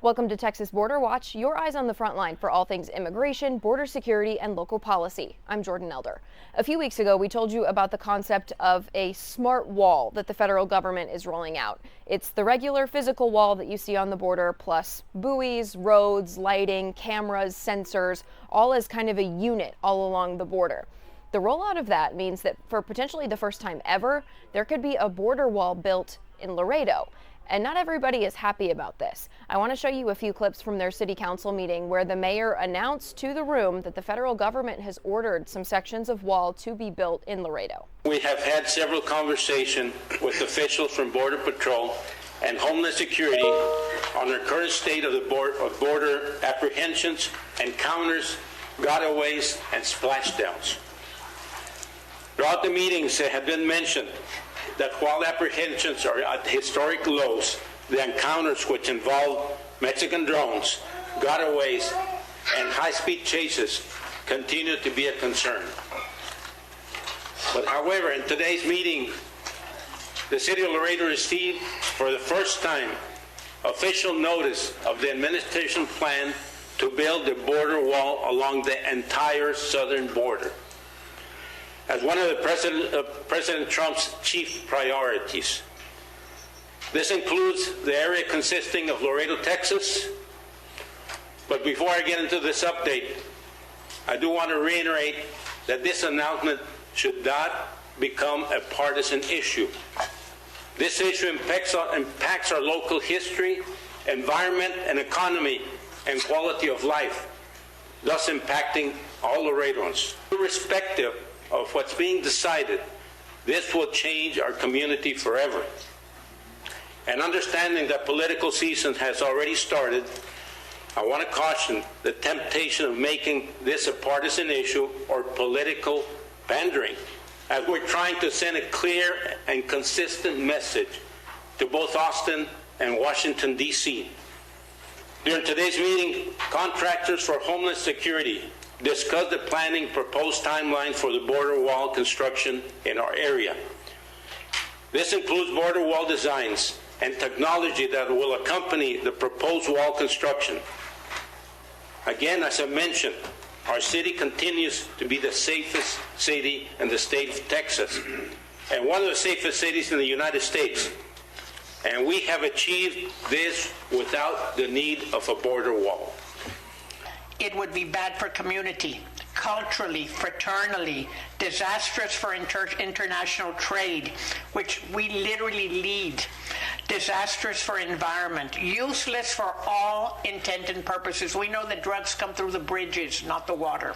Welcome to Texas Border Watch, your eyes on the front line for all things immigration, border security, and local policy. I'm Jordan Elder. A few weeks ago, we told you about the concept of a smart wall that the federal government is rolling out. It's the regular physical wall that you see on the border, plus buoys, roads, lighting, cameras, sensors, all as kind of a unit all along the border. The rollout of that means that for potentially the first time ever, there could be a border wall built in Laredo. And not everybody is happy about this. I want to show you a few clips from their city council meeting where the mayor announced to the room that the federal government has ordered some sections of wall to be built in Laredo. We have had several conversations with officials from Border Patrol and Homeland Security on the current state of the border apprehensions, encounters, gotaways, and splashdowns. Throughout the meetings, it had been mentioned that while apprehensions are at historic lows, the encounters which involve Mexican drones, gotaways, and high-speed chases continue to be a concern. But however, in today's meeting, the city of Laredo received for the first time official notice of the administration plan to build a border wall along the entire southern border as one of President Trump's chief priorities. This includes the area consisting of Laredo, Texas. But before I get into this update, I do want to reiterate that this announcement should not become a partisan issue. This issue impacts our local history, environment, and economy, and quality of life, thus impacting all Laredoans. Irrespective of what's being decided, this will change our community forever. And understanding that political season has already started, I want to caution the temptation of making this a partisan issue or political pandering, as we're trying to send a clear and consistent message to both Austin and Washington, D.C. During today's meeting, contractors for Homeland Security discussed the planning proposed timeline for the border wall construction in our area. This includes border wall designs and technology that will accompany the proposed wall construction. Again, as I mentioned, our city continues to be the safest city in the state of Texas and one of the safest cities in the United States. And we have achieved this without the need of a border wall. It would be bad for community, culturally, fraternally, disastrous for international trade, which we literally lead, disastrous for environment, useless for all intent and purposes. We know that drugs come through the bridges, not the water.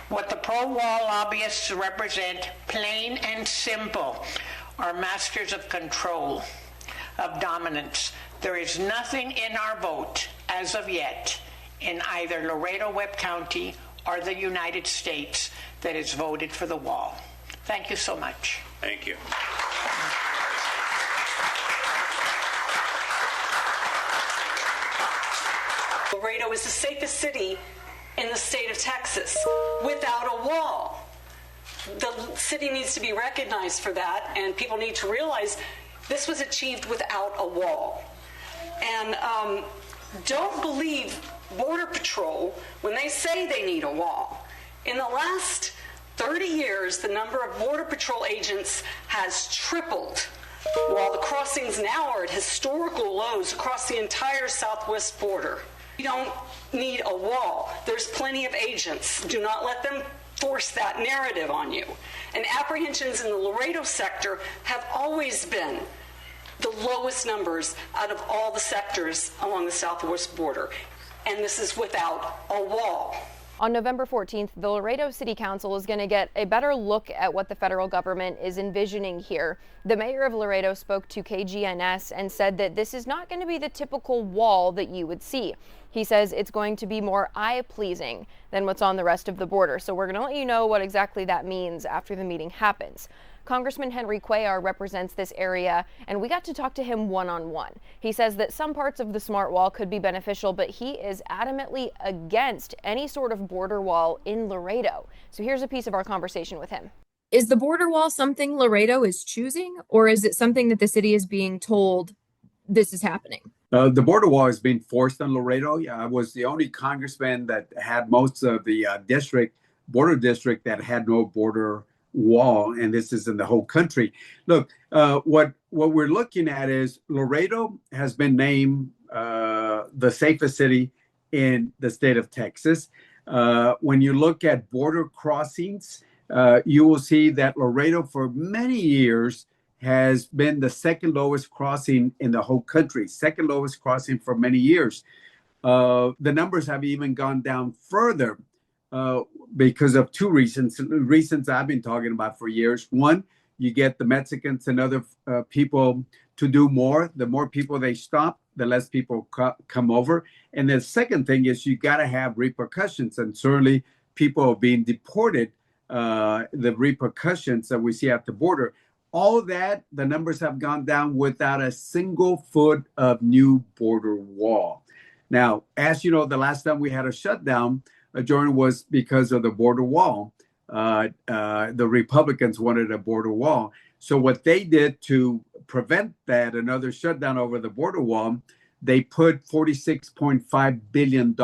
What the pro-wall lobbyists represent, plain and simple, are masters of control, of dominance. There is nothing in our vote, as of yet, in either Laredo, Webb County, or the United States that has voted for the wall. Thank you so much. Thank you. Laredo is the safest city in the state of Texas without a wall. The city needs to be recognized for that, and people need to realize this was achieved without a wall. And don't believe Border Patrol when they say they need a wall. In the last 30 years, the number of Border Patrol agents has tripled, while the crossings now are at historical lows across the entire southwest border. You don't need a wall. There's plenty of agents. Do not let them force that narrative on you. And apprehensions in the Laredo sector have always been the lowest numbers out of all the sectors along the southwest border. And this is without a wall. On November 14th, the Laredo City Council is going to get a better look at what the federal government is envisioning here. The mayor of Laredo spoke to KGNS and said that this is not going to be the typical wall that you would see. He says it's going to be more eye-pleasing than what's on the rest of the border. So we're going to let you know what exactly that means after the meeting happens. Congressman Cuellar represents this area, and we got to talk to him one-on-one. He says that some parts of the smart wall could be beneficial, but he is adamantly against any sort of border wall in Laredo. So here's a piece of our conversation with him. Is the border wall something Laredo is choosing, or is it something that the city is being told this is happening? The border wall is being forced on Laredo. Yeah, I was the only congressman that had most of the border district that had no border wall, and this is in the whole country. Look, what we're looking at is Laredo has been named the safest city in the state of Texas. When you look at border crossings, you will see that Laredo, for many years, has been the second lowest crossing in the whole country, second lowest crossing for many years. The numbers have even gone down further because of two reasons I've been talking about for years. One, you get the Mexicans and other people to do more. The more people they stop, the less people come over. And the second thing is you got to have repercussions. And certainly people are being deported, the repercussions that we see at the border. All that, the numbers have gone down without a single foot of new border wall. Now, as you know, the last time we had a shutdown, Jordan, was because of the border wall. The Republicans wanted a border wall. So what they did to prevent that, another shutdown over the border wall, they put $46.5 billion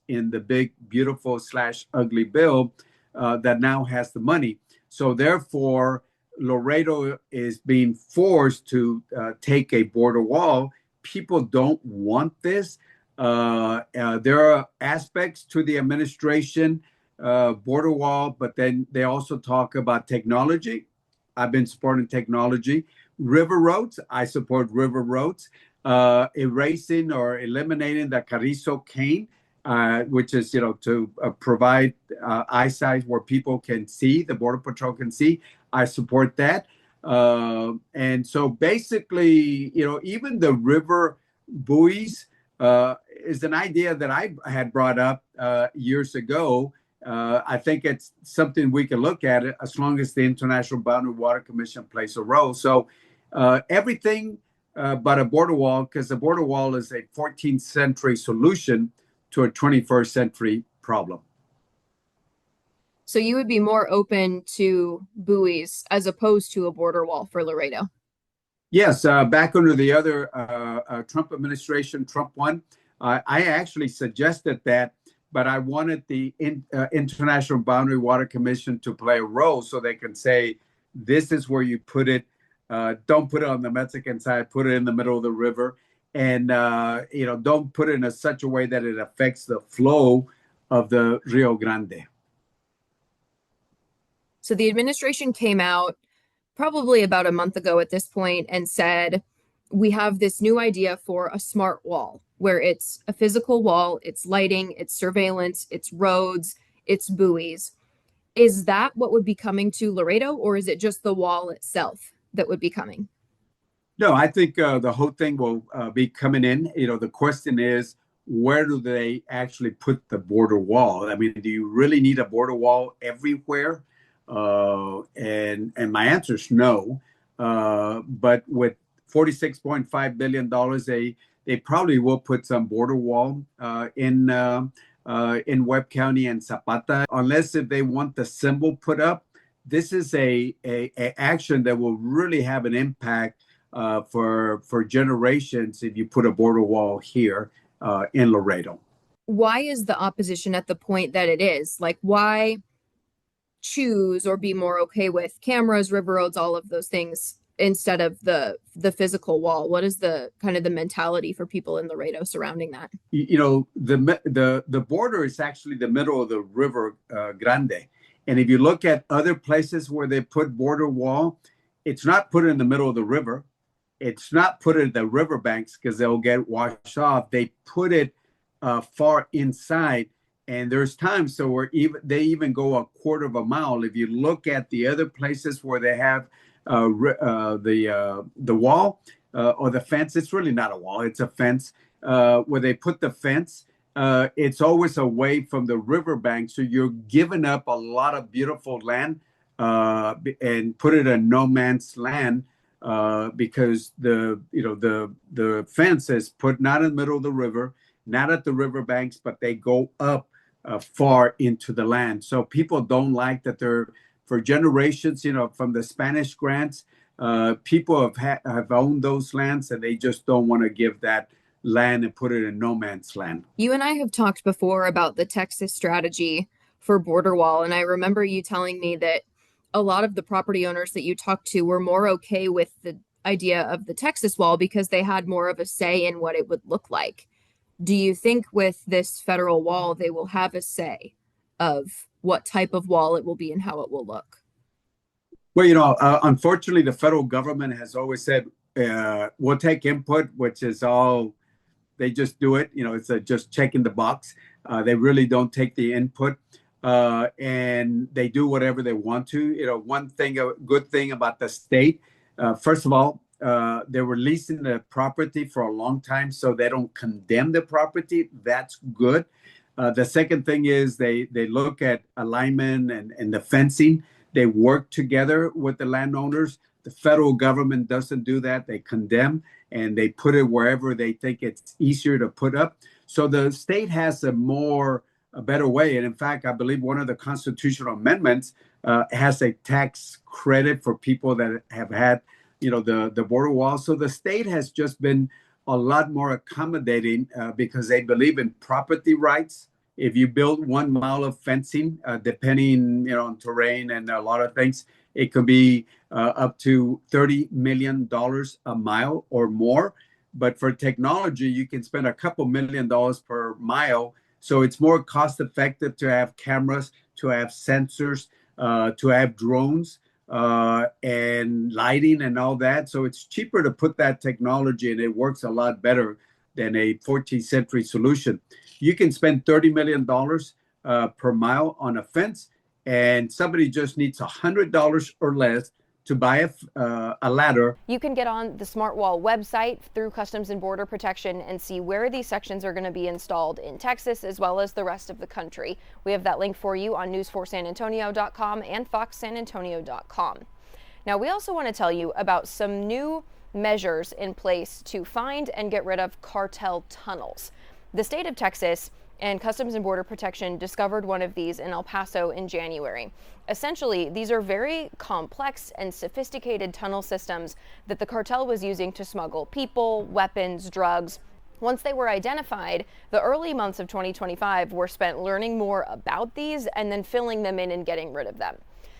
in the big, beautiful / ugly bill that now has the money. So therefore, Laredo is being forced to take a border wall. People don't want this. There are aspects to the administration border wall, but then they also talk about technology. I've been supporting technology. River roads, I support river roads. Erasing or eliminating the Carrizo cane, which is, to provide eyesight where people can see, the Border Patrol can see. I support that. And so basically, even the river buoys is an idea that I had brought up years ago. I think it's something we can look at it as long as the International Boundary Water Commission plays a role. So everything but a border wall, because the border wall is a 14th century solution to a 21st century problem. So you would be more open to buoys as opposed to a border wall for Laredo? Yes, back under the other Trump administration, Trump 1, I actually suggested that, but I wanted the International Boundary Water Commission to play a role so they can say, this is where you put it. Don't put it on the Mexican side, put it in the middle of the river. And, don't put it in such a way that it affects the flow of the Rio Grande. So the administration came out probably about a month ago at this point and said, we have this new idea for a smart wall, where it's a physical wall, it's lighting, it's surveillance, it's roads, it's buoys. Is that what would be coming to Laredo, or is it just the wall itself that would be coming? No, I think the whole thing will be coming in. The question is, where do they actually put the border wall? I mean, do you really need a border wall everywhere? And my answer is no. But with $46.5 billion, they probably will put some border wall in Webb County and Zapata, unless if they want the symbol put up. This is a action that will really have an impact for generations if you put a border wall here in Laredo. Why is the opposition at the point that it is? Like, why choose or be more okay with cameras, river roads, all of those things instead of the physical wall? What is the kind of the mentality for people in Laredo surrounding that? The border is actually the middle of the River Grande. And if you look at other places where they put border wall, it's not put in the middle of the river. It's not put in the riverbanks because they'll get washed off. They put it far inside. And there's times so where they even go a quarter of a mile. If you look at the other places where they have the wall or the fence, it's really not a wall, it's a fence. Where they put the fence, it's always away from the riverbank. So you're giving up a lot of beautiful land and put it in no man's land because the fence is put not in the middle of the river, not at the riverbanks, but they go up far into the land. So people don't like that. They're for generations, from the Spanish grants, people have owned those lands, and they just don't want to give that land and put it in no man's land. You and I have talked before about the Texas strategy for border wall, and I remember you telling me that a lot of the property owners that you talked to were more okay with the idea of the Texas wall because they had more of a say in what it would look like. Do you think with this federal wall, they will have a say of what type of wall it will be and how it will look? Well, unfortunately, the federal government has always said, we'll take input, which is all, they just do it. It's just checking the box. They really don't take the input, and they do whatever they want to. One thing, a good thing about the state, first of all, they were leasing the property for a long time, so they don't condemn the property. That's good. The second thing is they look at alignment and the fencing. They work together with the landowners. The federal government doesn't do that. They condemn and they put it wherever they think it's easier to put up. So the state has a better way. And in fact, I believe one of the constitutional amendments has a tax credit for people that have had, the border wall. So the state has just been a lot more accommodating because they believe in property rights. If you build 1 mile of fencing, depending on terrain and a lot of things, it could be up to $30 million a mile or more. But for technology, you can spend a couple $1 million per mile. So it's more cost effective to have cameras, to have sensors, to have drones and lighting and all that. So it's cheaper to put that technology, and it works a lot better than a 14th century solution. You can spend $30 million per mile on a fence, and somebody just needs $100 or less to buy a ladder. You can get on the Smart Wall website through Customs and Border Protection and see where these sections are going to be installed in Texas as well as the rest of the country. We have that link for you on news4sanantonio.com and foxsanantonio.com. Now, we also want to tell you about some new measures in place to find and get rid of cartel tunnels. The state of Texas and Customs and Border Protection discovered one of these in El Paso in January. Essentially, these are very complex and sophisticated tunnel systems that the cartel was using to smuggle people, weapons, drugs. Once they were identified, the early months of 2025 were spent learning more about these and then filling them in and getting rid of them.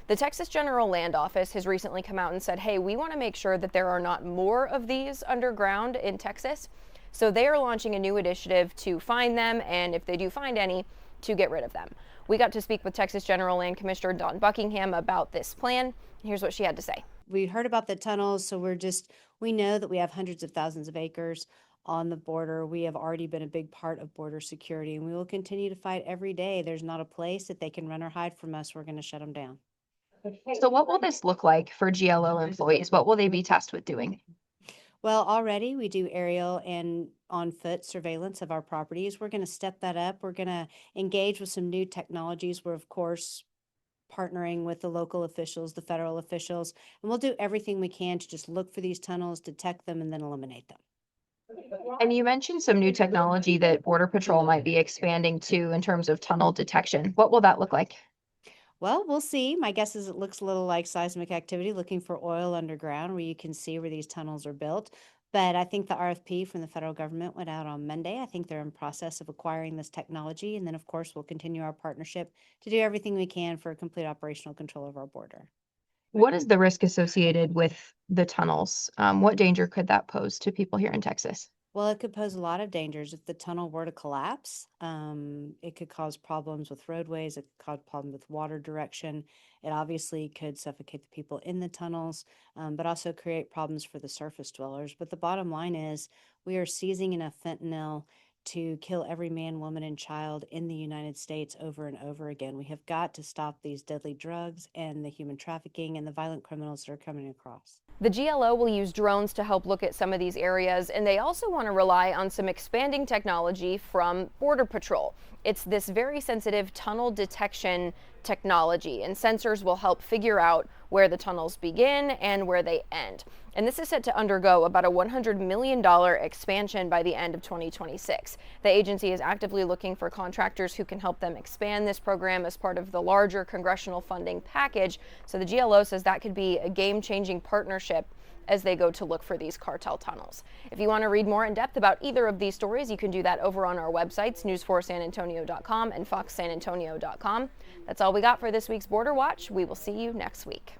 The Texas General Land Office has recently come out and said, hey, we want to make sure that there are not more of these underground in Texas. So they are launching a new initiative to find them, and if they do find any, to get rid of them. We got to speak with Texas General Land Commissioner Dawn Buckingham about this plan. Here's what she had to say. We heard about the tunnels, so we know that we have hundreds of thousands of acres on the border. We have already been a big part of border security, and we will continue to fight every day. There's not a place that they can run or hide from us. We're going to shut them down. So what will this look like for GLO employees? What will they be tasked with doing? Well, already we do aerial and on-foot surveillance of our properties. We're going to step that up. We're going to engage with some new technologies. We're, of course, partnering with the local officials, the federal officials, and we'll do everything we can to just look for these tunnels, detect them, and then eliminate them. And you mentioned some new technology that Border Patrol might be expanding to in terms of tunnel detection. What will that look like? Well, we'll see. My guess is it looks a little like seismic activity, looking for oil underground where you can see where these tunnels are built. But I think the RFP from the federal government went out on Monday. I think they're in process of acquiring this technology. And then, of course, we'll continue our partnership to do everything we can for complete operational control of our border. What is the risk associated with the tunnels? What danger could that pose to people here in Texas? Well, it could pose a lot of dangers. If the tunnel were to collapse, it could cause problems with roadways. It could cause problems with water direction. It obviously could suffocate the people in the tunnels, but also create problems for the surface dwellers. But the bottom line is we are seizing enough fentanyl to kill every man, woman, and child in the United States over and over again. We have got to stop these deadly drugs and the human trafficking and the violent criminals that are coming across. The GLO will use drones to help look at some of these areas, and they also want to rely on some expanding technology from Border Patrol. It's this very sensitive tunnel detection technology, and sensors will help figure out where the tunnels begin and where they end. And this is set to undergo about a $100 million expansion by the end of 2026. The agency is actively looking for contractors who can help them expand this program as part of the larger congressional funding package. So the GLO says that could be a game-changing partnership as they go to look for these cartel tunnels. If you want to read more in depth about either of these stories, you can do that over on our websites, news4sanantonio.com and foxsanantonio.com. That's all we got for this week's Border Watch. We will see you next week.